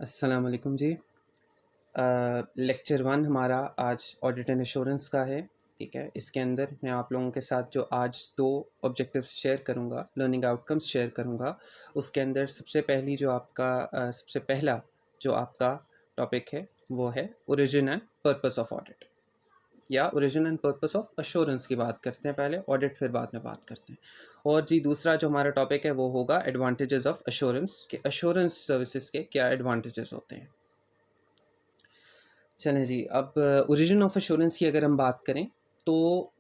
अस्सलाम वालेकुम जी। लेक्चर 1 हमारा आज ऑडिट एंड एश्योरेंस का है, ठीक है। इसके अंदर मैं आप लोगों के साथ जो आज 2 ऑब्जेक्टिव्स शेयर करूँगा, लर्निंग आउटकम्स शेयर करूँगा। उसके अंदर सबसे पहला जो आपका टॉपिक है वो है origin and purpose of audit, या origin and purpose of assurance की बात करते हैं पहले, ऑडिट फिर बाद में बात करते हैं। और जी दूसरा जो हमारा टॉपिक है वो होगा एडवांटेजेस ऑफ एश्योरेंस, के एश्योरेंस सर्विसेज के क्या एडवांटेजेस होते हैं। चलें जी, अब ओरिजिन ऑफ एश्योरेंस की अगर हम बात करें तो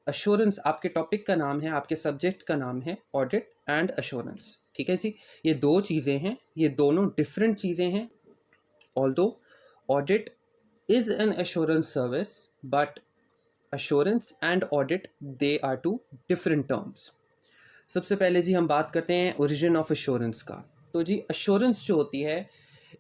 एश्योरेंस आपके टॉपिक का नाम है, आपके सब्जेक्ट का नाम है ऑडिट एंड एश्योरेंस, ठीक है जी। ये दो चीज़ें हैं, ये दोनों डिफरेंट चीज़ें हैं। Although audit is an assurance service, but assurance and audit they are two different terms. सबसे पहले जी हम बात करते हैं ओरिजिन ऑफ एश्योरेंस का। तो जी एश्योरेंस जो होती है,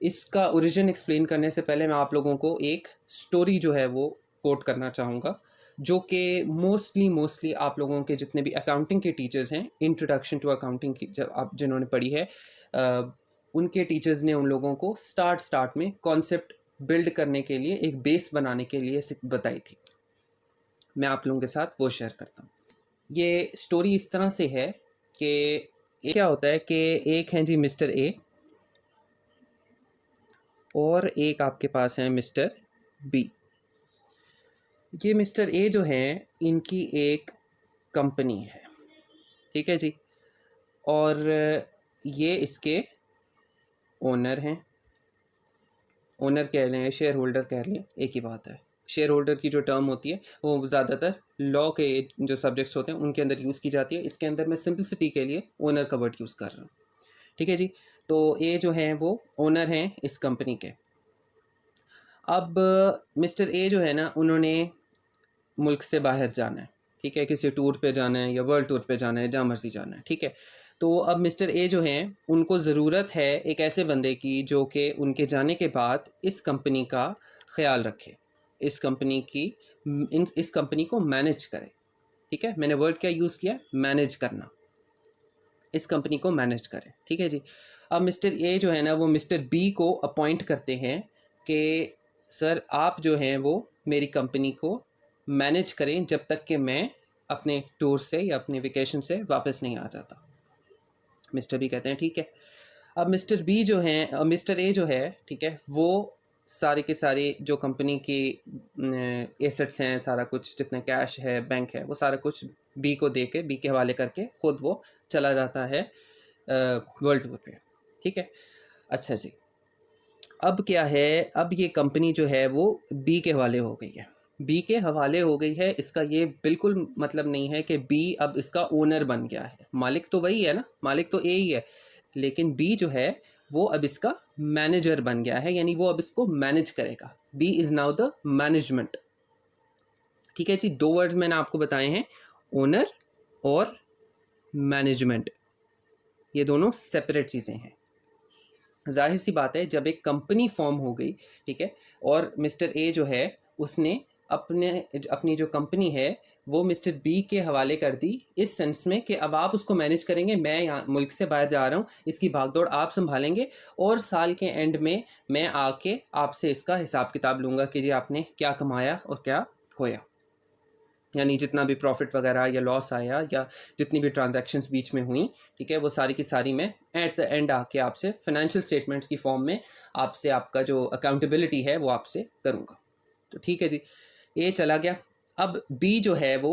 इसका ओरिजिन एक्सप्लेन करने से पहले मैं आप लोगों को एक स्टोरी जो है वो कोट करना चाहूँगा, जो कि मोस्टली आप लोगों के जितने भी अकाउंटिंग के टीचर्स हैं, इंट्रोडक्शन टू अकाउंटिंग की जब आप जिन्होंने पढ़ी है, उनके टीचर्स ने उन लोगों को स्टार्ट में कॉन्सेप्ट बिल्ड करने के लिए, एक बेस बनाने के लिए बताई थी। मैं आप लोगों के साथ वो शेयर करता हूँ। ये स्टोरी इस तरह से है कि क्या होता है कि एक हैं जी मिस्टर ए और एक आपके पास है मिस्टर बी। ये मिस्टर ए जो हैं, इनकी एक कंपनी है, ठीक है जी। और ये इसके ओनर हैं, ओनर कह लें, शेयर होल्डर कह लें, एक ही बात है। शेयर होल्डर की जो टर्म होती है वो ज़्यादातर लॉ के जो सब्जेक्ट्स होते हैं उनके अंदर यूज़ की जाती है। इसके अंदर मैं सिंपलिसिटी के लिए ओनर का वर्ड यूज़ कर रहा हूँ, ठीक है जी। तो ये जो हैं वो ओनर हैं इस कंपनी के। अब मिस्टर ए जो है ना, उन्होंने मुल्क से बाहर जाना है, ठीक है, किसी टूर पे जाना है या वर्ल्ड टूर पे जाना है, जहाँ मर्जी जाना है, ठीक है। तो अब मिस्टर ए जो हैं, उनको ज़रूरत है एक ऐसे बंदे की जो कि उनके जाने के बाद इस कंपनी का ख्याल रखे, इस कंपनी की इस कंपनी को मैनेज करे, ठीक है। मैंने वर्ड क्या यूज़ किया, मैनेज करना, इस कंपनी को मैनेज करें, ठीक है जी। अब मिस्टर ए जो है ना, वो मिस्टर बी को अपॉइंट करते हैं कि सर आप जो हैं वो मेरी कंपनी को मैनेज करें जब तक कि मैं अपने टूर से या अपने वेकेशन से वापस नहीं आ जाता। मिस्टर बी कहते हैं ठीक है। अब मिस्टर बी जो हैं, मिस्टर ए जो है, ठीक है, वो सारे के सारे जो कंपनी की एसेट्स हैं, सारा कुछ जितना कैश है, बैंक है, वो सारा कुछ बी को दे के, बी के हवाले करके खुद वो चला जाता है वर्ल्ड टूर पे, ठीक है। अच्छा जी, अब क्या है, अब ये कंपनी जो है वो बी के हवाले हो गई है, बी के हवाले हो गई है। इसका ये बिल्कुल मतलब नहीं है कि बी अब इसका ओनर बन गया है, मालिक तो वही है ना, मालिक तो ए ही है, लेकिन बी जो है वो अब इसका मैनेजर बन गया है, यानी वो अब इसको मैनेज करेगा। B is now the management, ठीक है जी। दो वर्ड्स मैंने आपको बताए हैं, ओनर और मैनेजमेंट, ये दोनों सेपरेट चीज़ें हैं। जाहिर सी बात है, जब एक कंपनी फॉर्म हो गई, ठीक है, और मिस्टर ए जो है उसने अपनी जो कंपनी है वो मिस्टर बी के हवाले कर दी, इस सेंस में कि अब आप उसको मैनेज करेंगे, मैं यहाँ मुल्क से बाहर जा रहा हूँ, इसकी भागदौड़ आप संभालेंगे, और साल के एंड में मैं आके आपसे इसका हिसाब किताब लूँगा कि जी आपने क्या कमाया और क्या खोया, यानी जितना भी प्रॉफिट वगैरह या लॉस आया या जितनी भी ट्रांजैक्शंस बीच में हुई, ठीक है, वो सारी की सारी मैं एट द एंड आके आपसे फाइनेंशियल स्टेटमेंट्स की फॉर्म में आपसे आपका जो अकाउंटेबिलिटी है वो आपसे करूँगा। तो ठीक है जी, ए चला गया। अब बी जो है वो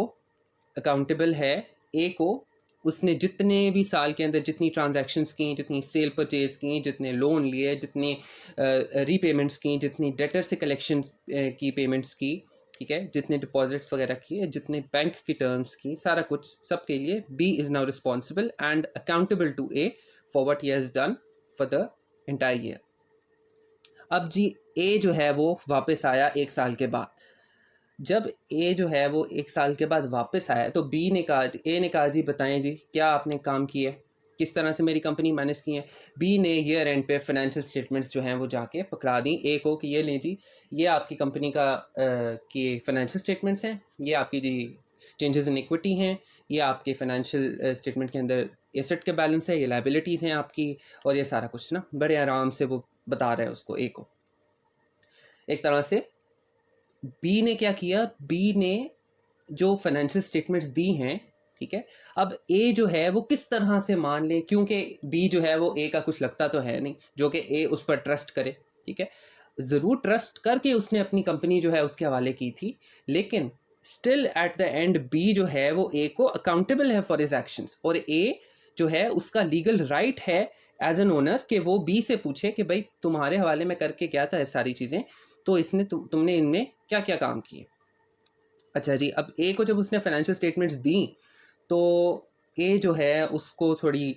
अकाउंटेबल है ए को, उसने जितने भी साल के अंदर जितनी ट्रांजैक्शंस की, जितनी सेल परचेज की, जितने लोन लिए, जितनी रीपेमेंट्स की, जितनी डेटर से कलेक्शन की पेमेंट्स की, ठीक है, जितने डिपॉजिट्स वगैरह किए, जितने बैंक की टर्म्स की, सारा कुछ सब के लिए B is now responsible and accountable to a for what he has done for the entire year. अब जी ए जो है वो वापस आया एक साल के बाद। जब ए जो है वो एक साल के बाद वापस आया तो बी ने कहा, ए ने कहा जी बताएं जी क्या आपने काम किए, किस तरह से मेरी कंपनी मैनेज की है। बी ने ईयर एंड पे फाइनेंशियल स्टेटमेंट्स जो हैं वो जाके पकड़ा दी ए को कि ये लें जी, ये आपकी कंपनी का की फाइनेंशियल स्टेटमेंट्स हैं, ये आपकी जी चेंजेस इन इक्विटी हैं, ये आपके फाइनेंशियल स्टेटमेंट के अंदर एसेट के बैलेंस है, ये लाइबिलिटीज़ हैं आपकी, और ये सारा कुछ ना बड़े आराम से वो बता रहा है उसको ए को। एक तरह से बी ने क्या किया, बी ने जो फाइनेंशियल स्टेटमेंट्स दी हैं, ठीक है, अब ए जो है वो किस तरह से मान ले, क्योंकि बी जो है वो ए का कुछ लगता तो है नहीं जो कि ए उस पर ट्रस्ट करे, ठीक है, ज़रूर ट्रस्ट करके उसने अपनी कंपनी जो है उसके हवाले की थी, लेकिन still at the end B जो है वो ए को अकाउंटेबल है फॉर हिज एक्शंस, और ए जो है उसका लीगल राइट है एज एन ओनर कि वो बी से पूछे कि भाई तुम्हारे हवाले में करके क्या था ये सारी चीज़ें, तो इसने तुमने इनमें क्या क्या काम किए। अच्छा जी, अब ए को जब उसने फाइनेंशियल स्टेटमेंट्स दी तो ए जो है उसको थोड़ी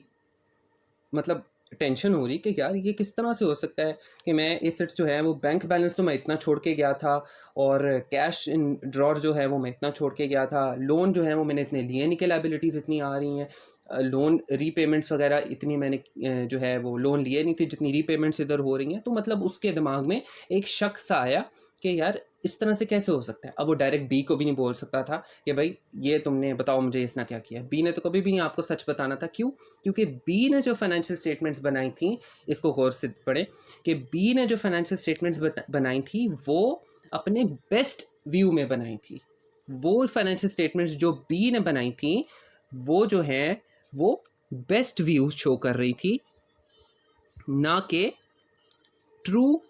मतलब टेंशन हो रही कि यार ये किस तरह से हो सकता है कि मैं एसेट्स जो है वो बैंक बैलेंस तो मैं इतना छोड़ के गया था, और कैश इन ड्रॉर जो है वो मैं इतना छोड़ के गया था, लोन जो है वो मैंने इतने लिए नहीं कि लाइबिलिटीज़ इतनी आ रही हैं, लोन रीपेमेंट्स वगैरह इतनी मैंने जो है वो लोन लिए नहीं थे जितनी रीपेमेंट्स इधर हो रही हैं। तो मतलब उसके दिमाग में एक शक सा आया कि यार इस तरह से कैसे हो सकता है। अब वो डायरेक्ट बी को भी नहीं बोल सकता था कि भाई ये तुमने बताओ मुझे इसने क्या किया। बी ने तो कभी भी नहीं आपको सच बताना था। क्यों? क्योंकि बी ने जो फाइनेंशियल स्टेटमेंट्स बनाई थी, इसको गौर से पढ़ें कि बी ने जो फाइनेंशियल स्टेटमेंट्स बनाई थी वो अपने बेस्ट व्यू में बनाई थी। वो फाइनेंशियल स्टेटमेंट्स जो बी ने बनाई थी वो जो है वो बेस्ट व्यू शो कर रही थी, ना कि ट्रू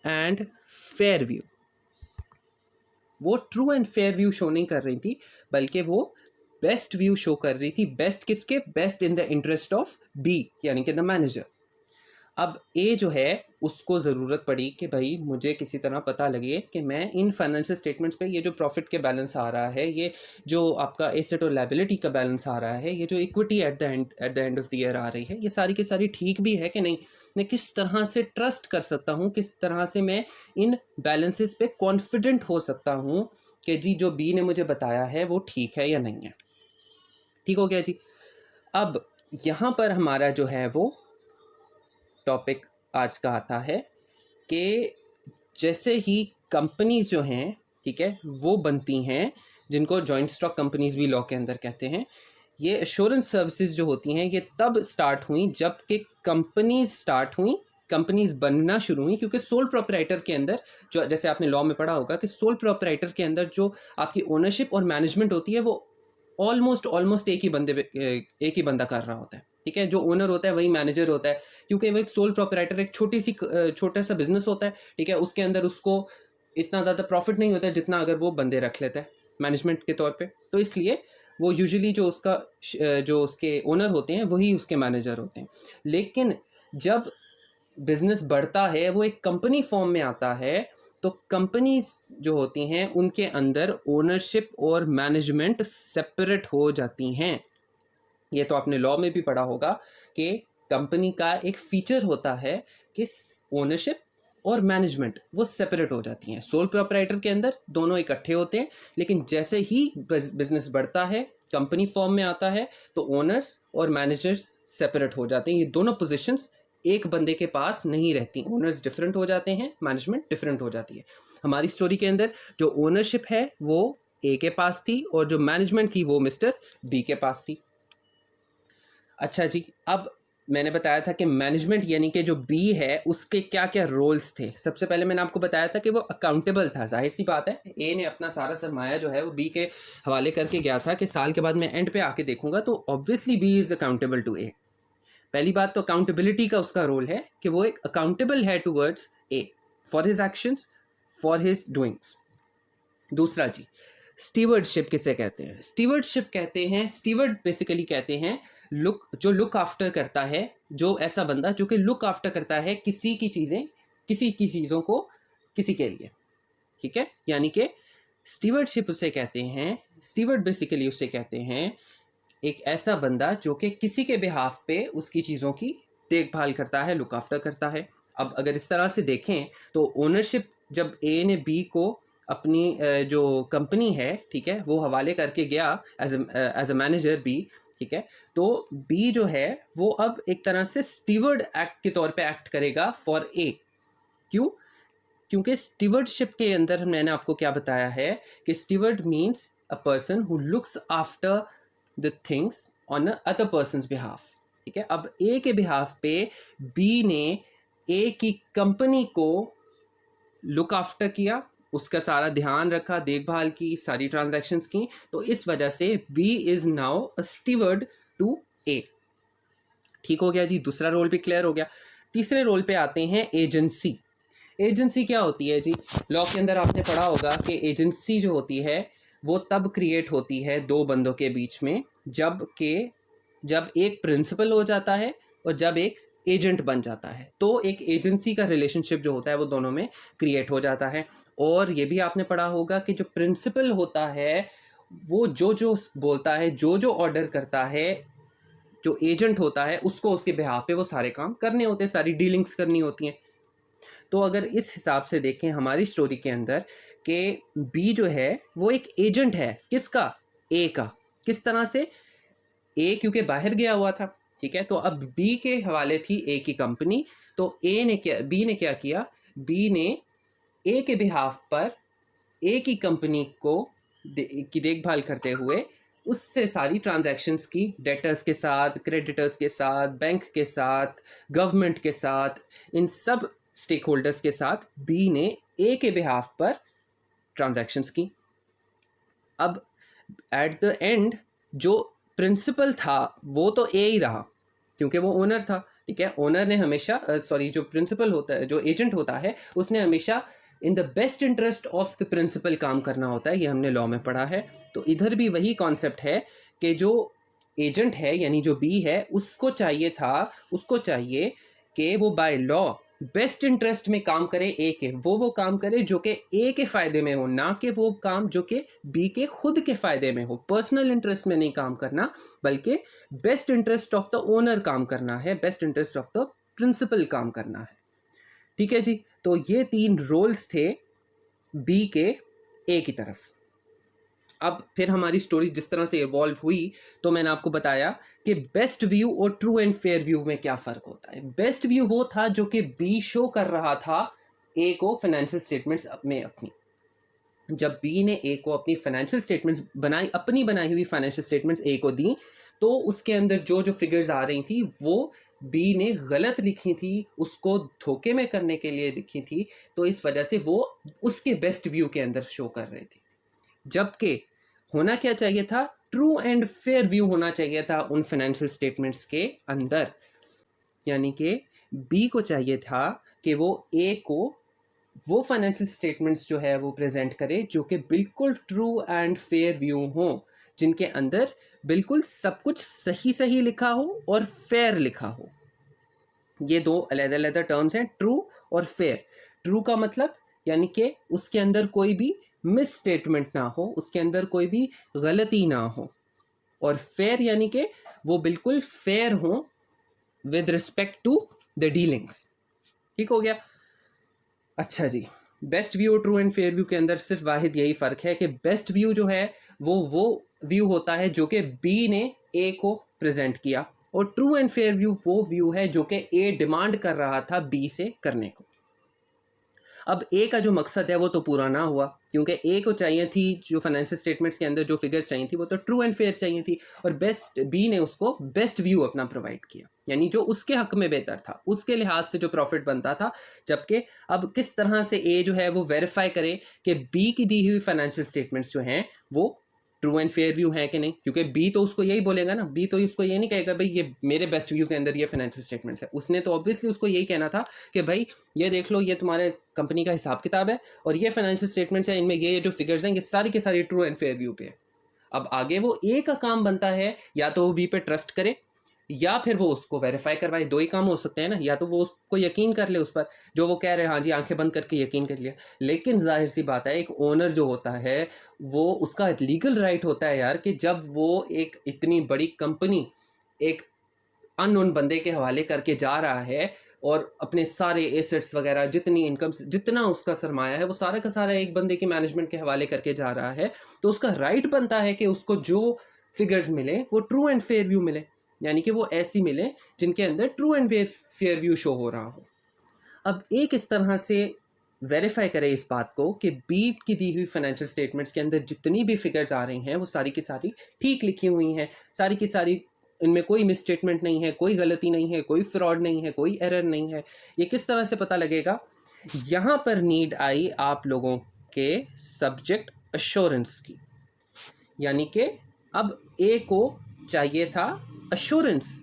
एंड फेयर व्यू। वो true and fair view show नहीं कर रही थी, बल्कि वो बेस्ट व्यू शो कर रही थी। बेस्ट किसके? Best in the interest of B, यानी कि द मैनेजर। अब ए जो है उसको ज़रूरत पड़ी कि भाई मुझे किसी तरह पता लगे कि मैं इन फाइनेंशियल स्टेटमेंट्स पे ये जो प्रॉफिट के बैलेंस आ रहा है, ये जो आपका एसेट और लायबिलिटी का बैलेंस आ रहा है, ये जो equity at the end of the year आ रही है, ये सारी की सारी ठीक भी है कि नहीं। मैं किस तरह से ट्रस्ट कर सकता हूँ, किस तरह से मैं इन बैलेंसेस पे कॉन्फिडेंट हो सकता हूँ कि जी जो बी ने मुझे बताया है वो ठीक है या नहीं है। ठीक हो गया जी। अब यहाँ पर हमारा जो है वो टॉपिक आज का आता है कि जैसे ही कंपनीज जो हैं, ठीक है, वो बनती हैं, जिनको जॉइंट स्टॉक कंपनीज भी लॉ के अंदर कहते हैं। ये एश्योरेंस सर्विसेज जो होती हैं ये तब स्टार्ट हुई जब कि कंपनीज स्टार्ट हुई, कंपनीज बनना शुरू हुई, क्योंकि सोल प्रोपराइटर के अंदर जो, जैसे आपने लॉ में पढ़ा होगा कि सोल प्रोपराइटर के अंदर जो आपकी ओनरशिप और मैनेजमेंट होती है वो ऑलमोस्ट एक ही बंदा कर रहा होता है। ठीक है, जो ओनर होता है वही मैनेजर होता है, क्योंकि वो एक सोल प्रोपराइटर एक छोटा सा बिजनेस होता है। ठीक है, उसके अंदर उसको इतना ज़्यादा प्रॉफिट नहीं होता है जितना अगर वो बंदे रख लेता है मैनेजमेंट के तौर पे। तो इसलिए वो यूजुअली जो उसके ओनर होते हैं वही उसके मैनेजर होते हैं। लेकिन जब बिजनेस बढ़ता है, वो एक कंपनी फॉर्म में आता है, तो कंपनीज जो होती हैं उनके अंदर ओनरशिप और मैनेजमेंट सेपरेट हो जाती हैं। ये तो आपने लॉ में भी पढ़ा होगा कि कंपनी का एक फीचर होता है कि ओनरशिप और मैनेजमेंट वो सेपरेट हो जाती हैं। सोल प्रोपराइटर के अंदर दोनों इकट्ठे होते हैं, लेकिन जैसे ही बिजनेस बढ़ता है, कंपनी फॉर्म में आता है, तो ओनर्स और मैनेजर्स सेपरेट हो जाते हैं। ये दोनों पोजीशंस एक बंदे के पास नहीं रहती। ओनर्स डिफरेंट हो जाते हैं, मैनेजमेंट डिफरेंट हो जाती है। हमारी स्टोरी के अंदर जो ओनरशिप है वो ए के पास थी और जो मैनेजमेंट थी वो मिस्टर बी के पास थी। अच्छा जी, अब मैंने बताया था कि मैनेजमेंट यानी कि जो बी है उसके क्या क्या रोल्स थे। सबसे पहले मैंने आपको बताया था कि वो अकाउंटेबल था। जाहिर सी बात है, ए ने अपना सारा सरमाया जो है वो बी के हवाले करके गया था कि साल के बाद मैं एंड पे आके देखूंगा, तो obviously B is accountable to A. पहली बात तो अकाउंटेबिलिटी का उसका रोल है कि वो एक अकाउंटेबल है towards A for his actions, for his doings. दूसरा जी, स्टीवर्डशिप किसे कहते हैं? स्टीवर्डशिप कहते हैं, स्टीवर्ड बेसिकली कहते हैं जो लुक आफ्टर करता है, जो ऐसा बंदा जो कि लुक आफ्टर करता है किसी की चीज़ों को किसी के लिए। ठीक है, यानी कि स्टीवर्डशिप उसे कहते हैं, स्टीवर्ड बेसिकली उसे कहते हैं एक ऐसा बंदा जो कि किसी के बिहाफ पे उसकी चीज़ों की देखभाल करता है, लुक आफ्टर करता है। अब अगर इस तरह से देखें तो ओनरशिप जब ए ने बी को अपनी जो कंपनी है, ठीक है, वो हवाले करके गया एज अ मैनेजर बी, ठीक है, तो बी जो है वो अब एक तरह से स्टीवर्ड एक्ट के तौर पे एक्ट करेगा फॉर ए। क्योंकि स्टीवर्डशिप के अंदर मैंने आपको क्या बताया है कि steward means a person who looks after the things on a other persons behalf. ठीक है, अब ए के बिहाफ पे बी ने ए की कंपनी को लुक आफ्टर किया, उसका सारा ध्यान रखा, देखभाल की, सारी ट्रांजैक्शंस की, तो इस वजह से B is now a steward to A. ठीक हो गया जी, दूसरा रोल भी क्लियर हो गया। तीसरे रोल पे आते हैं एजेंसी। एजेंसी क्या होती है जी? लॉ के अंदर आपने पढ़ा होगा कि एजेंसी जो होती है वो तब क्रिएट होती है दो बंदों के बीच में जब एक प्रिंसिपल हो जाता है और जब एक एजेंट बन जाता है, तो एक एजेंसी का रिलेशनशिप जो होता है वो दोनों में क्रिएट हो जाता है। और ये भी आपने पढ़ा होगा कि जो प्रिंसिपल होता है वो जो जो बोलता है, जो जो ऑर्डर करता है, जो एजेंट होता है उसको उसके बिहाफ पे वो सारे काम करने होते हैं, सारी डीलिंग्स करनी होती हैं। तो अगर इस हिसाब से देखें हमारी स्टोरी के अंदर कि बी जो है वो एक एजेंट है, किसका? ए का। किस तरह से? ए क्योंकि बाहर गया हुआ था, ठीक है, तो अब बी के हवाले थी ए की कंपनी, तो बी ने क्या किया? बी ने ए के बिहाफ पर ए की कंपनी की देखभाल करते हुए उससे सारी ट्रांजैक्शंस की, डेटर्स के साथ, क्रेडिटर्स के साथ, बैंक के साथ, गवर्नमेंट के साथ, इन सब स्टेक होल्डर्स के साथ बी ने ए के बिहाफ पर ट्रांजैक्शंस की। अब एट द एंड जो प्रिंसिपल था वो तो ए ही रहा क्योंकि वो ओनर था, ठीक है। ओनर ने हमेशा जो प्रिंसिपल होता है, जो एजेंट होता है, उसने हमेशा in the best interest of the principal काम करना होता है, ये हमने लॉ में पढ़ा है। तो इधर भी वही कॉन्सेप्ट है कि जो एजेंट है यानी जो बी है उसको चाहिए कि वो बाय लॉ बेस्ट इंटरेस्ट में काम करे ए के, वो काम करे जो कि ए के फ़ायदे में हो, ना कि वो काम जो कि बी के खुद के फ़ायदे में हो। पर्सनल इंटरेस्ट में नहीं काम करना, बल्कि best interest of the owner काम करना है, best interest of the principal काम करना है। ठीक है जी, तो ये 3 रोल्स थे बी के ए की तरफ। अब फिर हमारी स्टोरी जिस तरह से इवॉल्व हुई, तो मैंने आपको बताया कि बेस्ट व्यू और ट्रू एंड फेयर व्यू में क्या फ़र्क होता है। बेस्ट व्यू वो था जो कि बी शो कर रहा था ए को फाइनेंशियल स्टेटमेंट्स में अपनी। जब बी ने ए को अपनी फाइनेंशियल स्टेटमेंट्स अपनी बनाई हुई फाइनेंशियल स्टेटमेंट्स ए को दी, तो उसके अंदर जो जो फिगर्स आ रही थी वो बी ने गलत लिखी थी, उसको धोखे में करने के लिए लिखी थी, तो इस वजह से वो उसके बेस्ट व्यू के अंदर शो कर रही थी। जबकि होना क्या चाहिए था? ट्रू एंड फेयर व्यू होना चाहिए था उन फाइनेंशियल स्टेटमेंट्स के अंदर, यानी कि बी को चाहिए था कि वो ए को वो फाइनेंशियल स्टेटमेंट्स जो है वो प्रेजेंट करे जो कि बिल्कुल ट्रू एंड फेयर व्यू हो, जिनके अंदर बिल्कुल सब कुछ सही सही लिखा हो और फेयर लिखा हो। ये दो अलग-अलग टर्म्स हैं, ट्रू और फेयर। ट्रू का मतलब यानी कि उसके अंदर कोई भी मिस स्टेटमेंट ना हो, उसके अंदर कोई भी गलती ना हो, और फेयर यानी कि वो बिल्कुल फेयर हो with respect to the dealings. ठीक हो गया? अच्छा जी, बेस्ट व्यू और ट्रू एंड फेयर व्यू के अंदर सिर्फ वाहिद यही फ़र्क है कि बेस्ट व्यू जो है वो व्यू होता है जो कि बी ने ए को प्रेजेंट किया, और ट्रू एंड फेयर व्यू वो व्यू है जो कि ए डिमांड कर रहा था बी से करने को। अब ए का जो मकसद है वो तो पूरा ना हुआ, क्योंकि ए को चाहिए थी जो फाइनेंशियल स्टेटमेंट्स के अंदर जो फिगर्स चाहिए थी वो तो ट्रू एंड फेयर चाहिए थी, और बी ने उसको बेस्ट व्यू अपना प्रोवाइड किया, यानी जो उसके हक में बेहतर था, उसके लिहाज से जो प्रॉफिट बनता था। जबकि अब किस तरह से ए जो है वो वेरीफाई करे कि बी की दी हुई फाइनेंशियल स्टेटमेंट्स जो हैं वो ट्रू एंड फेयर व्यू है कि नहीं, क्योंकि बी तो उसको यही बोलेगा ना, बी तो उसको ये नहीं कहेगा भाई ये मेरे बेस्ट व्यू के अंदर ये फाइनेंशियल स्टेटमेंट्स है। उसने तो ऑब्वियसली उसको यही कहना था कि भाई ये देख लो, ये तुम्हारे कंपनी का हिसाब किताब है और ये फाइनेंशियल स्टेटमेंट्स है, इनमें ये जो फिगर्स हैं ये सारी के सारी ट्रू एंड फेयर व्यू पे है। अब आगे वो ए का काम बनता है या तो वो बी पे ट्रस्ट करे या फिर वो उसको वेरीफाई करवाए। दो ही काम हो सकते हैं ना, या तो वो उसको यकीन कर ले उस पर जो वो कह रहे हैं, हाँ जी आंखें बंद करके यकीन कर लिया। लेकिन जाहिर सी बात है, एक ओनर जो होता है वो उसका लीगल राइट होता है यार कि जब वो एक इतनी बड़ी कंपनी एक अननोन बंदे के हवाले करके जा रहा है और अपने सारे एसेट्स वगैरह, जितनी इनकम, जितना उसका सरमाया है वो सारा का सारा एक बंदे की मैनेजमेंट के हवाले करके जा रहा है, तो उसका राइट बनता है कि उसको जो फिगर्स मिले वो ट्रू एंड फेयर व्यू मिले, यानी कि वो ऐसी मिले जिनके अंदर true and fair view show हो रहा हो। अब एक इस तरह से वेरीफाई करे इस बात को कि बी की दी हुई फाइनेंशियल स्टेटमेंट्स के अंदर जितनी भी फिगर्स आ रही हैं वो सारी की सारी ठीक लिखी हुई हैं, सारी की सारी इनमें कोई मिसस्टेटमेंट नहीं है, कोई गलती नहीं है, कोई फ्रॉड नहीं है, कोई एरर नहीं है। ये किस तरह से पता लगेगा? यहाँ पर नीड आई आप लोगों के सब्जेक्ट अश्योरेंस की, यानी कि अब ए को चाहिए था अश्योरेंस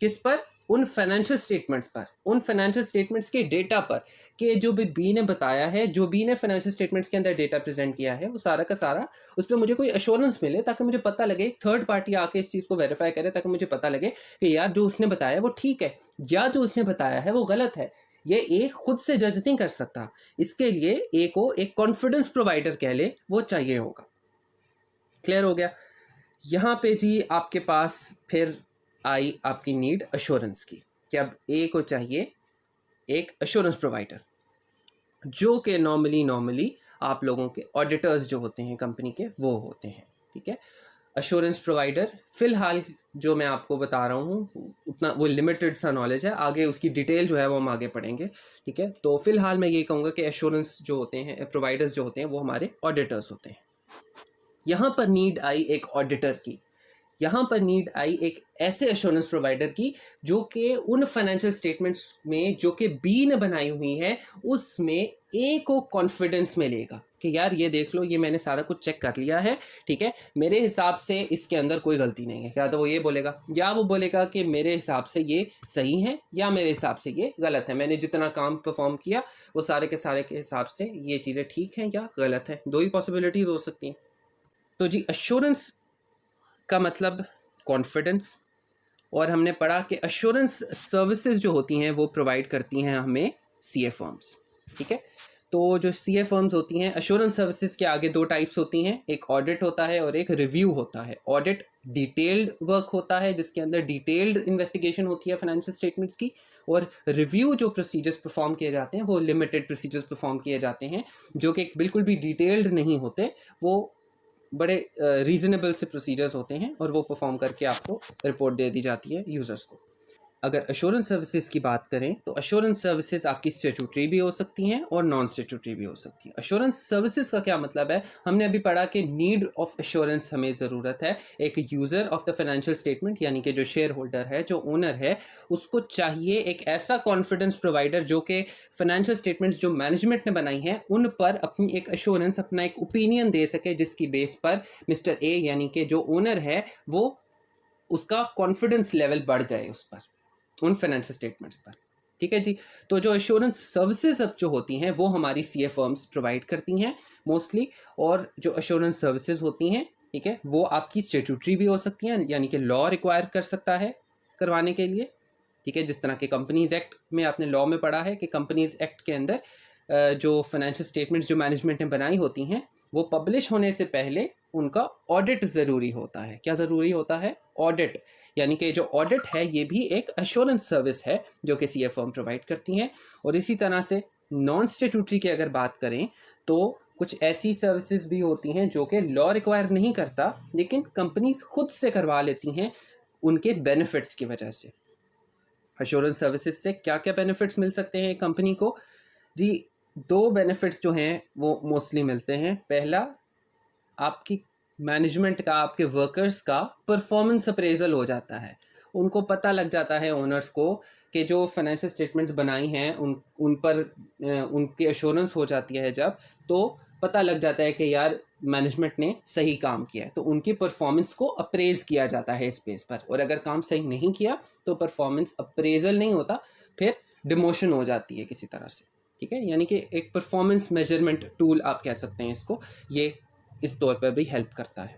किस पर? उन फाइनेंशियल स्टेटमेंट्स पर, उन फाइनेंशियल स्टेटमेंट्स के डेटा पर, कि जो भी बी ने बताया है, जो बी ने फाइनेंशियल स्टेटमेंट्स के अंदर डेटा प्रेजेंट किया है, वो सारा का सारा उस पर मुझे कोई अश्योरेंस मिले, ताकि मुझे पता लगे, थर्ड पार्टी आके इस चीज़ को वेरीफाई करे, ताकि मुझे पता लगे कि यार जो उसने बताया वो ठीक है या जो उसने बताया है वो गलत है। ये ए खुद से जज नहीं कर सकता, इसके लिए ए को एक कॉन्फिडेंस प्रोवाइडर कह ले वो चाहिए होगा। क्लियर हो गया? यहाँ पे जी आपके पास फिर आई आपकी नीड अश्योरेंस की, कि अब ए को चाहिए एक अश्योरेंस प्रोवाइडर, जो कि नॉर्मली आप लोगों के ऑडिटर्स जो होते हैं कंपनी के वो होते हैं। ठीक है, अश्योरेंस प्रोवाइडर फिलहाल जो मैं आपको बता रहा हूँ उतना वो लिमिटेड सा नॉलेज है, आगे उसकी डिटेल जो है वो हम आगे पढ़ेंगे। ठीक है, तो फिलहाल मैं ये कहूँगा कि अश्योरेंस जो होते हैं, प्रोवाइडर्स जो होते हैं वो हमारे ऑडिटर्स होते हैं। यहाँ पर नीड आई एक ऑडिटर की, यहाँ पर नीड आई एक ऐसे एश्योरेंस प्रोवाइडर की जो कि उन फाइनेंशियल स्टेटमेंट्स में जो कि बी ने बनाई हुई है उसमें ए को कॉन्फिडेंस में लेगा कि यार ये देख लो, ये मैंने सारा कुछ चेक कर लिया है, ठीक है, मेरे हिसाब से इसके अंदर कोई गलती नहीं है। या तो वो ये बोलेगा या वो बोलेगा कि मेरे हिसाब से ये सही है या मेरे हिसाब से ये गलत है, मैंने जितना काम परफॉर्म किया वो सारे के हिसाब से ये चीज़ें ठीक हैं या गलत हैं। दो ही पॉसिबिलिटीज़ हो सकती हैं। तो जी अश्योरेंस का मतलब कॉन्फिडेंस, और हमने पढ़ा कि अश्योरेंस सर्विसेज जो होती हैं वो प्रोवाइड करती हैं हमें सीए फर्म्स। ठीक है, तो जो सीए फर्म्स होती हैं, अश्योरेंस सर्विसेज के आगे दो टाइप्स होती हैं, एक ऑडिट होता है और एक रिव्यू होता है। ऑडिट डिटेल्ड वर्क होता है जिसके अंदर डिटेल्ड इन्वेस्टिगेशन होती है फाइनेंशियल स्टेटमेंट्स की, और रिव्यू जो प्रोसीजर्स परफॉर्म किए जाते हैं वो लिमिटेड प्रोसीजर्स परफॉर्म किए जाते हैं जो कि बिल्कुल भी डिटेल्ड नहीं होते, वो बड़े रीजनेबल से प्रोसीजर्स होते हैं और वो परफॉर्म करके आपको रिपोर्ट दे दी जाती है यूज़र्स को। अगर अश्योरेंस सर्विसेज की बात करें तो अश्योरेंस सर्विसेज आपकी स्टैट्यूटरी भी हो सकती हैं और नॉन स्टैट्यूटरी भी हो सकती हैं। अश्योरेंस सर्विसेज का क्या मतलब है? हमने अभी पढ़ा कि नीड ऑफ अश्योरेंस हमें ज़रूरत है, एक user of the financial statement यानी कि जो शेयर होल्डर है, जो ओनर है, उसको चाहिए एक ऐसा कॉन्फिडेंस प्रोवाइडर जो कि फाइनेंशियल स्टेटमेंट्स जो मैनेजमेंट ने बनाई हैं उन पर अपनी एक अश्योरेंस, अपना एक ओपिनियन दे सके, जिसकी बेस पर मिस्टर ए यानी कि जो ओनर है वो उसका कॉन्फिडेंस लेवल बढ़ जाए उस पर, उन फाइनेंशियल स्टेटमेंट्स पर। ठीक है जी, तो जो एश्योरेंस सर्विसेज अब जो होती हैं वो हमारी सीए फर्म्स प्रोवाइड करती हैं मोस्टली, और जो एश्योरेंस सर्विसेज होती हैं, ठीक है, वो आपकी स्टैट्यूटरी भी हो सकती हैं, यानी कि लॉ रिक्वायर कर सकता है करवाने के लिए। ठीक है, जिस तरह के कंपनीज एक्ट में आपने लॉ में पढ़ा है कि कंपनीज एक्ट के अंदर जो फाइनेंशियल स्टेटमेंट्स जो मैनेजमेंट ने बनाई होती हैं वो पब्लिश होने से पहले उनका ऑडिट ज़रूरी होता है। क्या ज़रूरी होता है? ऑडिट, यानी कि जो ऑडिट है ये भी एक एश्योरेंस सर्विस है जो कि सीए फर्म प्रोवाइड करती हैं। और इसी तरह से नॉन स्टैट्यूटरी की अगर बात करें तो कुछ ऐसी सर्विसेज भी होती हैं जो कि लॉ रिक्वायर नहीं करता लेकिन कंपनीज खुद से करवा लेती हैं उनके बेनिफिट्स की वजह से। एश्योरेंस सर्विसेज से क्या क्या बेनिफिट्स मिल सकते हैं कंपनी को? जी दो बेनिफिट्स जो हैं वो मोस्टली मिलते हैं। पहला, आपकी मैनेजमेंट का, आपके वर्कर्स का परफॉर्मेंस अप्रेजल हो जाता है, उनको पता लग जाता है ओनर्स को कि जो फाइनेंशियल स्टेटमेंट्स बनाई हैं उन पर उनकी एश्योरेंस हो जाती है जब, तो पता लग जाता है कि यार मैनेजमेंट ने सही काम किया है, तो उनकी परफॉर्मेंस को अप्रेज किया जाता है इस बेस पर। और अगर काम सही नहीं किया तो परफॉर्मेंस अप्रेजल नहीं होता, फिर डिमोशन हो जाती है किसी तरह से। ठीक है, यानी कि एक परफॉर्मेंस मेजरमेंट टूल आप कह सकते हैं इसको, ये इस तौर पर भी हेल्प करता है।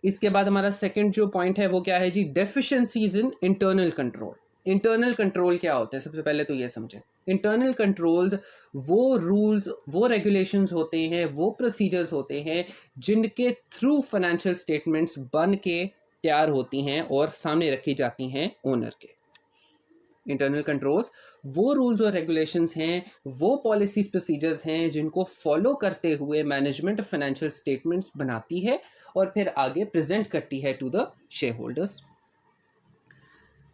इसके बाद हमारा सेकंड जो पॉइंट है वो क्या है जी? Deficiencies in internal control. Internal control क्या होता है? सबसे पहले तो ये समझें, इंटरनल कंट्रोल्स वो रूल्स, वो रेगुलेशंस होते हैं, वो प्रोसीजर्स होते हैं जिनके थ्रू फाइनेंशियल स्टेटमेंट्स बन के तैयार होती हैं और सामने रखी जाती हैं ओनर के। इंटरनल कंट्रोल्स वो रूल्स और रेगुलेशंस हैं, वो पॉलिसीज प्रोसीजर्स हैं जिनको फॉलो करते हुए मैनेजमेंट फाइनेंशियल स्टेटमेंट्स बनाती है और फिर आगे प्रेजेंट करती है टू द शेयर होल्डर्स।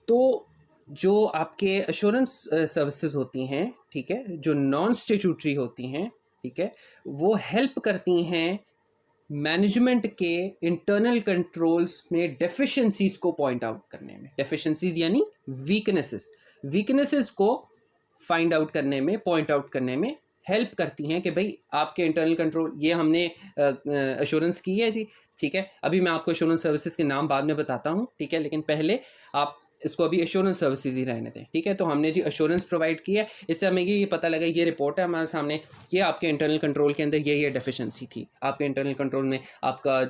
तो जो आपके एश्योरेंस सर्विसेज होती हैं, ठीक है, जो नॉन स्टैट्यूटरी होती हैं, ठीक है, वो हेल्प करती हैं मैनेजमेंट के इंटरनल कंट्रोल्स में डेफिशिएंसीज को पॉइंट आउट करने में। डेफिशिएंसीज यानी वीकनेसेस को फाइंड आउट करने में, पॉइंट आउट करने में हेल्प करती हैं कि भाई आपके इंटरनल कंट्रोल, ये हमने एश्योरेंस की है जी, ठीक है। अभी मैं आपको एश्योरेंस सर्विसेज के नाम बाद में बताता हूँ, ठीक है, लेकिन पहले आप इसको अभी एश्योरेंस सर्विसेज ही रहने दें, ठीक है। तो हमने जी एश्योरेंस प्रोवाइड की है, इससे हमें ये पता लगा, ये रिपोर्ट है हमारे सामने, ये आपके इंटरनल कंट्रोल के अंदर ये डेफिशिएंसी थी, आपके इंटरनल कंट्रोल में आपका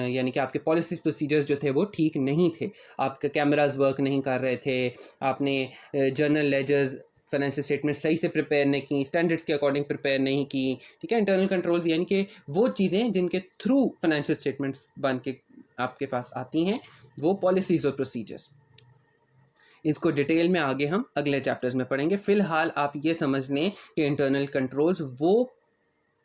यानी कि आपके पॉलिसीज प्रोसीजर्स जो थे वो ठीक नहीं थे, आपके कैमराज वर्क नहीं कर रहे थे, आपने जर्नल लेजर्स, फाइनेंशियल स्टेटमेंट सही से प्रिपेयर नहीं की, स्टैंडर्ड्स के अकॉर्डिंग प्रिपेयर नहीं की, ठीक है। इंटरनल कंट्रोल्स यानी कि वो चीज़ें जिनके थ्रू फाइनेंशियल स्टेटमेंट्स बन के आपके पास आती हैं, वो पॉलिसीज़ और प्रोसीजर्स। इसको डिटेल में आगे हम अगले चैप्टर्स में पढ़ेंगे। फिलहाल आप ये समझ लें कि इंटरनल कंट्रोल्स वो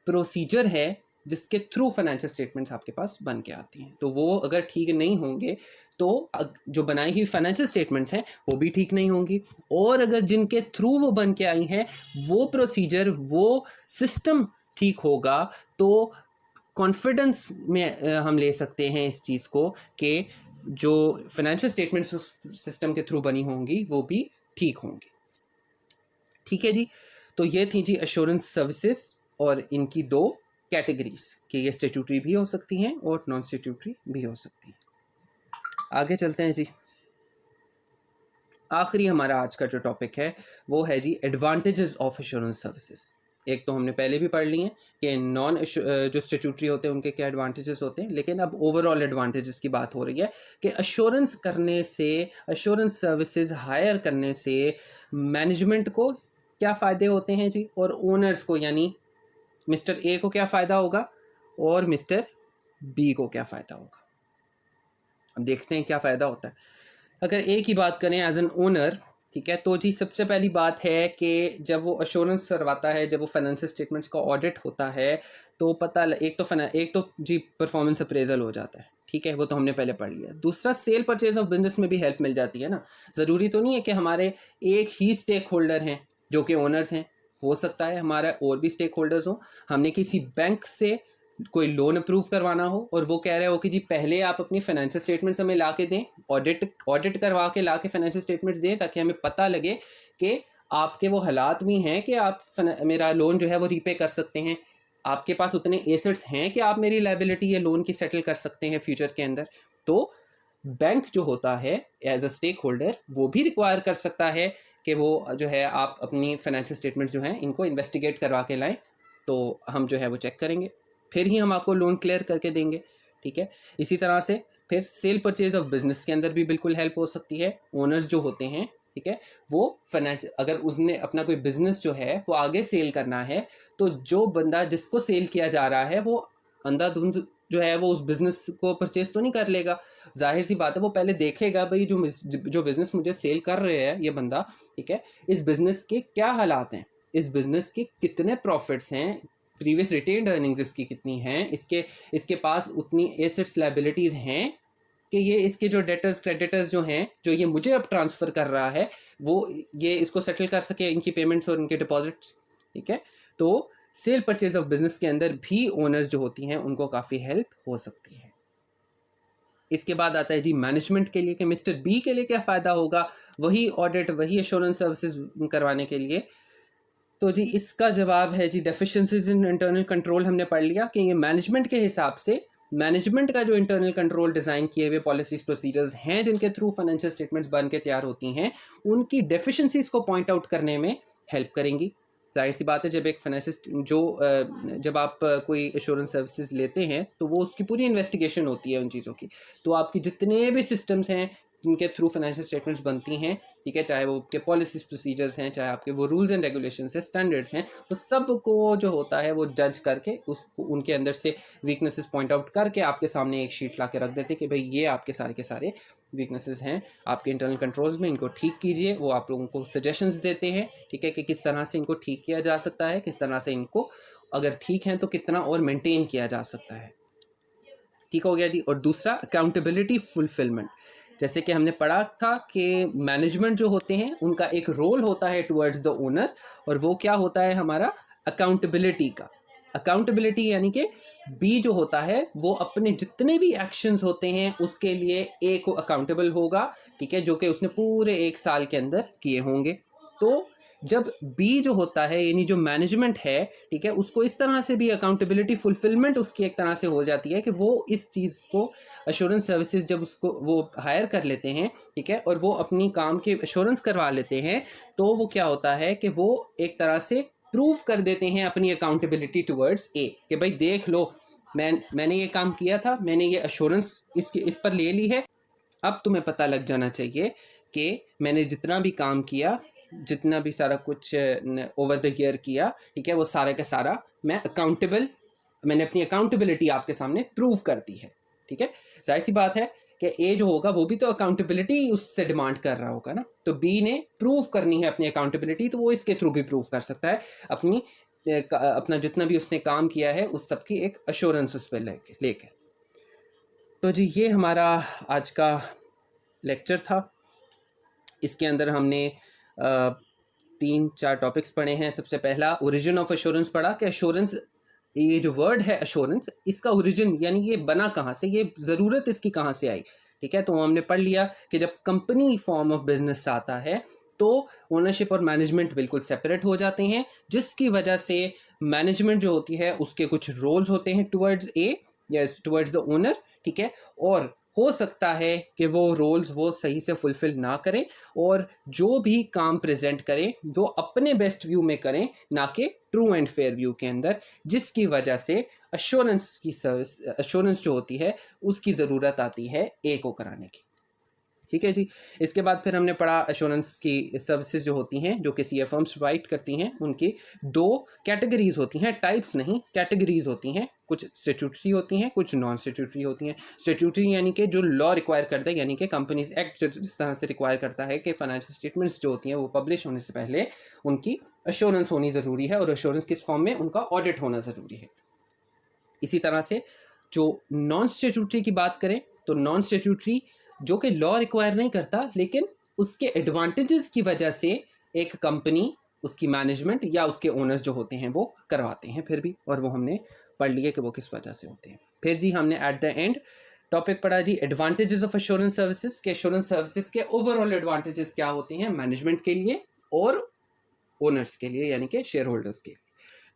प्रोसीजर है जिसके थ्रू फाइनेंशियल स्टेटमेंट्स आपके पास बन के आती हैं। तो वो अगर ठीक नहीं होंगे तो जो बनाई हुई फाइनेंशियल स्टेटमेंट्स हैं वो भी ठीक नहीं होंगी, और अगर जिनके थ्रू वो बन के आई हैं वो प्रोसीजर, वो सिस्टम ठीक होगा तो कॉन्फिडेंस में हम ले सकते हैं इस चीज़ को कि जो फाइनेंशियल स्टेटमेंट्स उस सिस्टम के थ्रू बनी होंगी वो भी ठीक होंगी, ठीक है जी। तो ये थी जी एश्योरेंस सर्विसेज और इनकी दो कैटेगरीज कि ये स्टैट्यूटरी भी हो सकती हैं और नॉन स्टैट्यूटरी भी हो सकती हैं। आगे चलते हैं जी। आखिरी हमारा आज का जो टॉपिक है वो है जी एडवांटेजेस ऑफ एश्योरेंस सर्विसेज। एक तो हमने पहले भी पढ़ ली हैं कि नॉन जो स्टैट्यूटरी होते हैं उनके क्या एडवांटेजेस होते हैं, लेकिन अब ओवरऑल एडवांटेजेस की बात हो रही है कि एश्योरेंस करने से, एश्योरेंस सर्विसेज हायर करने से मैनेजमेंट को क्या फ़ायदे होते हैं जी, और ओनर्स को यानी मिस्टर ए को क्या फ़ायदा होगा और मिस्टर बी को क्या फ़ायदा होगा। अब देखते हैं क्या फ़ायदा होता है। अगर ए की बात करें एज एन ओनर, ठीक है, तो जी सबसे पहली बात है कि जब वो एश्योरेंस करवाता है, जब वो फाइनेंशियल स्टेटमेंट्स का ऑडिट होता है तो एक तो जी परफॉर्मेंस अप्रेजल हो जाता है, ठीक है, वो तो हमने पहले पढ़ लिया। दूसरा, सेल परचेज ऑफ बिजनेस में भी हेल्प मिल जाती है ना। ज़रूरी तो नहीं है कि हमारे एक ही स्टेक होल्डर हैं जो कि ओनर्स हैं, हो सकता है हमारा और भी स्टेक होल्डर्स हों। हमने किसी बैंक से कोई लोन अप्रूव करवाना हो और वो कह रहे हो कि जी पहले आप अपनी फाइनेंशियल स्टेटमेंट्स हमें ला के दें, ऑडिट करवा के ला के फाइनेंशियल स्टेटमेंट्स दें, ताकि हमें पता लगे कि आपके वो हालात भी हैं कि आप मेरा लोन जो है वो रीपे कर सकते हैं, आपके पास उतने एसेट्स हैं कि आप मेरी लायबिलिटी या लोन की सेटल कर सकते हैं फ्यूचर के अंदर। तो बैंक जो होता है एज अ स्टेक होल्डर वो भी रिक्वायर कर सकता है कि वो जो है आप अपनी फाइनेंशियल स्टेटमेंट्स जो हैं इनको इन्वेस्टिगेट करवा के लाएं, तो हम जो है वो चेक करेंगे, फिर ही हम आपको लोन क्लियर करके देंगे, ठीक है। इसी तरह से फिर सेल परचेज ऑफ बिजनेस के अंदर भी बिल्कुल हेल्प हो सकती है। ओनर्स जो होते हैं, ठीक है, वो फाइनेंस, अगर उसने अपना कोई बिजनेस जो है वो आगे सेल करना है, तो जो बंदा जिसको सेल किया जा रहा है वो अंधाधुंध जो है वो उस बिज़नेस को परचेज तो नहीं कर लेगा। जाहिर सी बात है वो पहले देखेगा भाई जो बिज़नेस मुझे सेल कर रहे हैं ये बंदा, ठीक है, इस बिज़नेस के क्या हालात हैं, इस बिज़नेस के कितने प्रॉफिट्स हैं, प्रीवियस रिटेन्ड अर्निंग्स इसकी कितनी हैं, इसके पास उतनी एसेट्स लायबिलिटीज़ हैं कि ये इसके जो डेटर्स क्रेडिटर्स जो हैं जो ये मुझे अब ट्रांसफ़र कर रहा है वो ये इसको सेटल कर सके, इनकी पेमेंट्स और इनके डिपॉजिट्स, ठीक है। तो सेल परचेज ऑफ बिजनेस के अंदर भी ओनर्स जो होती हैं उनको काफ़ी हेल्प हो सकती है। इसके बाद आता है जी मैनेजमेंट के लिए कि मिस्टर बी के लिए क्या फ़ायदा होगा, वही ऑडिट, वही एश्योरेंस सर्विसेज करवाने के लिए। तो जी इसका जवाब है जी डेफिशिएंसीज इन इंटरनल कंट्रोल। हमने पढ़ लिया कि ये मैनेजमेंट के हिसाब से, मैनेजमेंट का जो इंटरनल कंट्रोल डिज़ाइन किए हुए पॉलिसीज प्रोसीजर्स हैं जिनके थ्रू फाइनेंशियल स्टेटमेंट्स बन के तैयार होती हैं, उनकी डेफिशिएंसीज को पॉइंट आउट करने में हेल्प करेंगी। जाहिर सी बात है जब एक फाइनेंशियल जब आप कोई एश्योरेंस सर्विसेज लेते हैं तो वो उसकी पूरी इन्वेस्टिगेशन होती है उन चीज़ों की। तो आपकी जितने भी सिस्टम्स हैं जिनके थ्रू फाइनेंशियल स्टेटमेंट्स बनती हैं, ठीक है, चाहे वो आपके पॉलिसीज प्रोसीजर्स हैं, चाहे आपके वो रूल्स एंड रेगुलेशंस हैं, स्टैंडर्ड्स हैं, वो सब को जो होता है वो जज करके उनके अंदर से वीकनेसेस पॉइंट आउट करके आपके सामने एक शीट ला के रख देते हैं कि भाई ये आपके सारे के सारे वीकनेसेस हैं आपके इंटरनल कंट्रोल्स में, इनको ठीक कीजिए। वो आप लोगों को सजेशंस देते हैं, ठीक है, कि किस तरह से इनको ठीक किया जा सकता है, किस तरह से इनको अगर ठीक है तो कितना और मेंटेन किया जा सकता है। ठीक हो गया जी। और दूसरा अकाउंटेबिलिटी फुलफिलमेंट, जैसे कि हमने पढ़ा था कि मैनेजमेंट जो होते हैं उनका एक रोल होता है टुवर्ड्स द ओनर, और वो क्या होता है हमारा अकाउंटेबिलिटी का। अकाउंटेबिलिटी यानी कि बी जो होता है वो अपने जितने भी एक्शंस होते हैं उसके लिए ए को अकाउंटेबल होगा, ठीक है, जो कि उसने पूरे एक साल के अंदर किए होंगे। तो जब बी जो होता है यानी जो मैनेजमेंट है, ठीक है, उसको इस तरह से भी अकाउंटेबिलिटी फुलफिलमेंट उसकी एक तरह से हो जाती है कि वो इस चीज़ को अश्योरेंस सर्विसेज जब उसको वो हायर कर लेते हैं, ठीक है, और वो अपनी काम की अश्योरेंस करवा लेते हैं, तो वो क्या होता है कि वो एक तरह से प्रूव कर देते हैं अपनी अकाउंटेबिलिटी टुवर्ड्स ए कि भाई देख लो, मैंने ये काम किया था, मैंने ये अश्योरेंस इस पर ले ली है, अब तुम्हें पता लग जाना चाहिए कि मैंने जितना भी काम किया, जितना भी सारा कुछ ओवर द ईयर किया, ठीक है, वो सारा का सारा मैंने अपनी अकाउंटेबिलिटी आपके सामने प्रूव कर दी है, ठीक है। जाहिर सी बात है कि ए जो होगा वो भी तो अकाउंटेबिलिटी उससे डिमांड कर रहा होगा ना, तो बी ने प्रूव करनी है अपनी अकाउंटेबिलिटी, तो वो इसके थ्रू भी प्रूव कर सकता है अपना जितना भी उसने काम किया है उस सब की एक अश्योरेंस उस पर लेके। तो जी ये हमारा आज का लेक्चर था। इसके अंदर हमने 3-4 टॉपिक्स पढ़े हैं। सबसे पहला ओरिजिन ऑफ अश्योरेंस पढ़ा कि अश्योरेंस, ये जो वर्ड है अश्योरेंस, इसका ओरिजिन यानी ये बना कहाँ से, ये ज़रूरत इसकी कहाँ से आई, ठीक है। तो हमने पढ़ लिया कि जब कंपनी फॉर्म ऑफ बिजनेस आता है तो ओनरशिप और मैनेजमेंट बिल्कुल सेपरेट हो जाते हैं, जिसकी वजह से मैनेजमेंट जो होती है उसके कुछ रोल्स होते हैं टुवर्ड्स ए या टुवर्ड्स द ओनर, ठीक है, और हो सकता है कि वो रोल्स वो सही से फुलफिल ना करें और जो भी काम प्रेजेंट करें वो अपने बेस्ट व्यू में करें, ना कि ट्रू एंड फेयर व्यू के अंदर, जिसकी वजह से अश्योरेंस जो होती है उसकी ज़रूरत आती है ए को कराने की, ठीक है जी। इसके बाद फिर हमने पढ़ा अश्योरेंस की सर्विसेज जो होती हैं जो कि सीए फर्म्स प्रोवाइड करती हैं, उनकी 2 कैटेगरीज होती हैं, टाइप्स नहीं कैटेगरीज होती हैं। कुछ स्टैट्यूटरी होती हैं, कुछ नॉन स्टैट्यूटरी होती हैं। स्टैट्यूटरी यानी कि जो लॉ रिक्वायर करता है, यानी कि कंपनीज एक्ट जिस तरह से रिक्वायर करता है कि फाइनेंशियल स्टेटमेंट्स जो होती हैं वो पब्लिश होने से पहले उनकी अश्योरेंस होनी ज़रूरी है, और अश्योरेंस किस फॉर्म में, उनका ऑडिट होना ज़रूरी है। इसी तरह से जो नॉन स्टैट्यूटरी की बात करें तो नॉन स्टैट्यूटरी जो कि लॉ रिक्वायर नहीं करता, लेकिन उसके एडवांटेजेस की वजह से एक कंपनी, उसकी मैनेजमेंट या उसके ओनर्स जो होते हैं वो करवाते हैं फिर भी, और वो हमने पढ़ लिया कि वो किस वजह से होते हैं। फिर जी हमने एट द एंड टॉपिक पढ़ा जी एडवांटेजेस ऑफ एश्योरेंस सर्विसेज के, एश्योरेंस सर्विसेज के ओवरऑल एडवांटेजेस क्या होते हैं मैनेजमेंट के लिए और ओनर्स के लिए यानी कि शेयर होल्डर्स के लिए।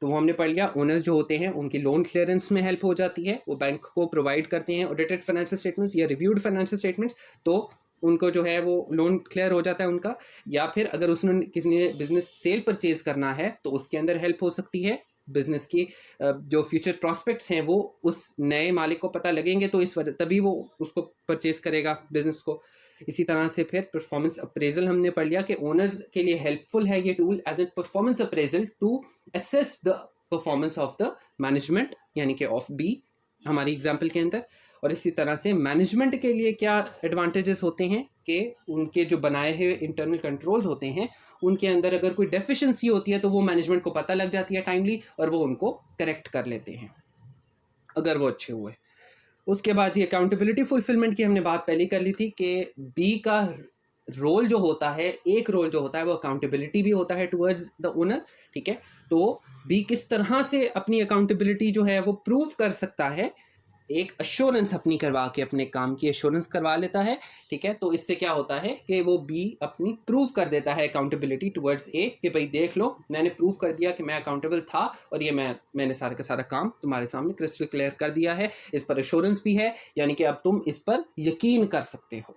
तो वो हमने पढ़ लिया, ओनर्स जो होते हैं उनकी लोन क्लियरेंस में हेल्प हो जाती है, वो बैंक को प्रोवाइड करते हैं ऑडिटेड फाइनेंशियल स्टेटमेंट्स या रिव्यूड फाइनेंशियल स्टेटमेंट्स, तो उनको जो है वो लोन क्लियर हो जाता है उनका। या फिर अगर उसने किसी ने बिजनेस सेल परचेज करना है तो उसके अंदर हेल्प हो सकती है, बिजनेस की जो फ्यूचर प्रॉस्पेक्ट्स हैं वो उस नए मालिक को पता लगेंगे, तो इस वजह तभी वो उसको परचेज करेगा बिजनेस को। इसी तरह से फिर परफॉर्मेंस अप्रेजल हमने पढ़ लिया कि ओनर्स के लिए हेल्पफुल है ये tool as a performance appraisal to assess the performance of the management यानी कि ऑफ बी हमारी एग्जांपल के अंदर। और इसी तरह से मैनेजमेंट के लिए क्या एडवांटेजेस होते हैं कि उनके जो बनाए हुए इंटरनल कंट्रोल्स होते हैं उनके अंदर अगर कोई डेफिशिएंसी होती है तो वो मैनेजमेंट को पता लग जाती है टाइमली, और वो उनको करेक्ट कर लेते हैं अगर वो अच्छे हुए। उसके बाद ये अकाउंटेबिलिटी फुलफिलमेंट की हमने बात पहले कर ली थी कि बी का रोल जो होता है, एक रोल जो होता है वो अकाउंटेबिलिटी भी होता है टुवर्ड्स द ओनर, ठीक है। तो बी किस तरह से अपनी अकाउंटेबिलिटी जो है वो प्रूव कर सकता है, एक अश्योरेंस अपनी करवा के अपने काम की अश्योरेंस करवा लेता है, ठीक है। तो इससे क्या होता है कि वो बी अपनी प्रूव कर देता है अकाउंटेबिलिटी टुवर्ड्स ए कि भाई देख लो मैंने प्रूव कर दिया कि मैं अकाउंटेबल था और ये मैंने सारा का सारा काम तुम्हारे सामने क्रिस्टल क्लियर कर दिया है, इस पर अश्योरेंस भी है, यानी कि अब तुम इस पर यकीन कर सकते हो,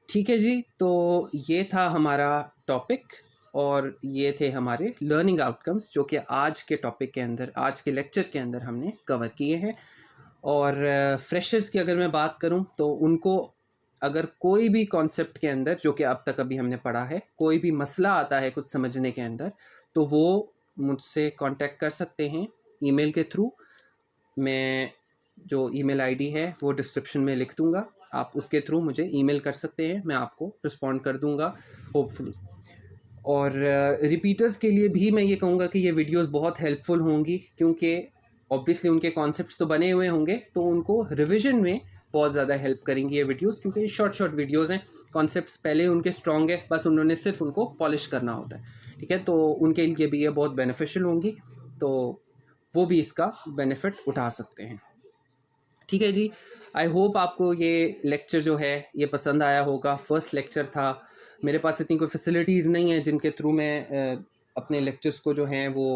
ठीक है जी। तो ये था हमारा टॉपिक और ये थे हमारे लर्निंग आउटकम्स जो कि आज के टॉपिक के अंदर, आज के लेक्चर के अंदर हमने कवर किए हैं। और फ्रेशर्स की अगर मैं बात करूं तो उनको अगर कोई भी कॉन्सेप्ट के अंदर जो कि अब तक अभी हमने पढ़ा है, कोई भी मसला आता है कुछ समझने के अंदर, तो वो मुझसे कांटेक्ट कर सकते हैं ईमेल के थ्रू। मैं जो ईमेल आईडी है वो डिस्क्रिप्शन में लिख दूंगा, आप उसके थ्रू मुझे ईमेल कर सकते हैं, मैं आपको रिस्पॉन्ड कर दूंगा होपफुली। और रिपीटर्स के लिए भी मैं ये कहूँगा कि ये वीडियोस बहुत हेल्पफुल होंगी, क्योंकि ऑब्वियसली उनके कॉन्सेप्ट्स तो बने हुए होंगे, तो उनको रिवीजन में बहुत ज़्यादा हेल्प करेंगी ये वीडियोस, क्योंकि ये शॉर्ट वीडियोस हैं, कॉन्सेप्ट्स पहले उनके स्ट्रॉन्ग है, बस उन्होंने सिर्फ उनको पॉलिश करना होता है, ठीक है। तो उनके लिए भी ये बहुत बेनिफिशियल होंगी, तो वो भी इसका बेनिफिट उठा सकते हैं, ठीक है जी। आई होप आपको ये लेक्चर जो है ये पसंद आया होगा। फर्स्ट लेक्चर था, मेरे पास इतनी कोई फैसिलिटीज़ नहीं है जिनके थ्रू मैं अपने लेक्चर्स को जो हैं वो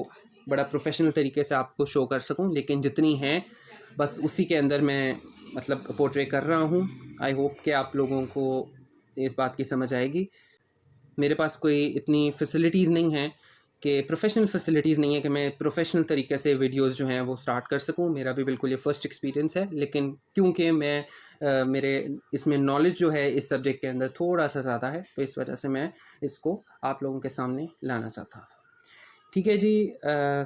बड़ा प्रोफेशनल तरीके से आपको शो कर सकूं, लेकिन जितनी हैं बस उसी के अंदर मैं मतलब पोर्ट्रे कर रहा हूं। आई होप कि आप लोगों को इस बात की समझ आएगी। मेरे पास कोई इतनी फैसिलिटीज़ नहीं हैं कि प्रोफेशनल फैसिलिटीज़ नहीं है कि मैं प्रोफेशनल तरीके से वीडियोस जो हैं वो स्टार्ट कर सकूं। मेरा भी बिल्कुल ये फ़र्स्ट एक्सपीरियंस है, लेकिन क्योंकि मैं मेरे इसमें नॉलेज जो है इस सब्जेक्ट के अंदर थोड़ा सा ज़्यादा है, तो इस वजह से मैं इसको आप लोगों के सामने लाना चाहता था। ठीक है जी,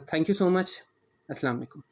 थैंक यू सो मच। अस्सलाम वालेकुम।